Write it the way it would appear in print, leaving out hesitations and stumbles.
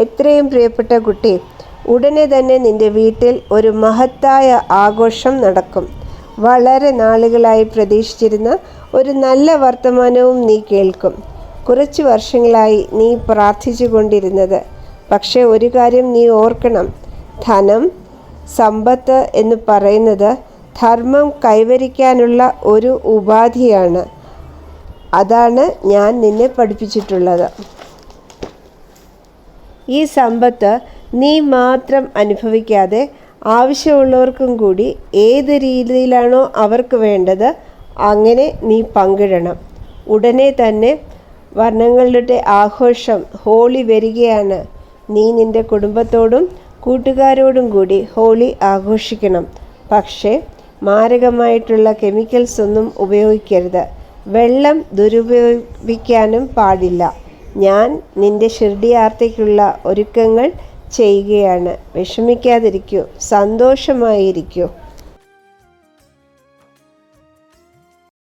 എത്രയും പ്രിയപ്പെട്ട കുട്ടി, ഉടനെ തന്നെ നിന്റെ വീട്ടിൽ ഒരു മഹത്തായ ആഘോഷം നടക്കും. വളരെ നാളുകളായി പ്രതീക്ഷിച്ചിരുന്ന ഒരു നല്ല വർത്തമാനവും നീ കേൾക്കും. കുറച്ച് വർഷങ്ങളായി നീ പ്രാർത്ഥിച്ചു കൊണ്ടിരുന്നത്. പക്ഷേ ഒരു കാര്യം നീ ഓർക്കണം, ധനം, സമ്പത്ത് എന്ന് പറയുന്നത് ധർമ്മം കൈവരിക്കാനുള്ള ഒരു ഉപാധിയാണ്. അതാണ് ഞാൻ നിന്നെ പഠിപ്പിച്ചിട്ടുള്ളത്. ഈ സമ്പത്ത് നീ മാത്രം അനുഭവിക്കാതെ ആവശ്യമുള്ളവർക്കും കൂടി ഏത് രീതിയിലാണോ അവർക്ക് വേണ്ടത് അങ്ങനെ നീ പങ്കിടണം. ഉടനെ തന്നെ വർണ്ണങ്ങളുടെ ആഘോഷം ഹോളി വരികയാണ്. നീ നിൻ്റെ കുടുംബത്തോടും കൂട്ടുകാരോടും കൂടി ഹോളി ആഘോഷിക്കണം. പക്ഷേ മാരകമായിട്ടുള്ള കെമിക്കൽസ് ഒന്നും ഉപയോഗിക്കരുത്. വെള്ളം ദുരുപയോഗിക്കാനും പാടില്ല. ഞാൻ നിൻ്റെ ഷിർഡിയാത്രയ്ക്കുള്ള ഒരുക്കങ്ങൾ ചെയ്യുകയാണ്. വിഷമിക്കാതിരിക്കൂ, സന്തോഷമായിരിക്കൂ.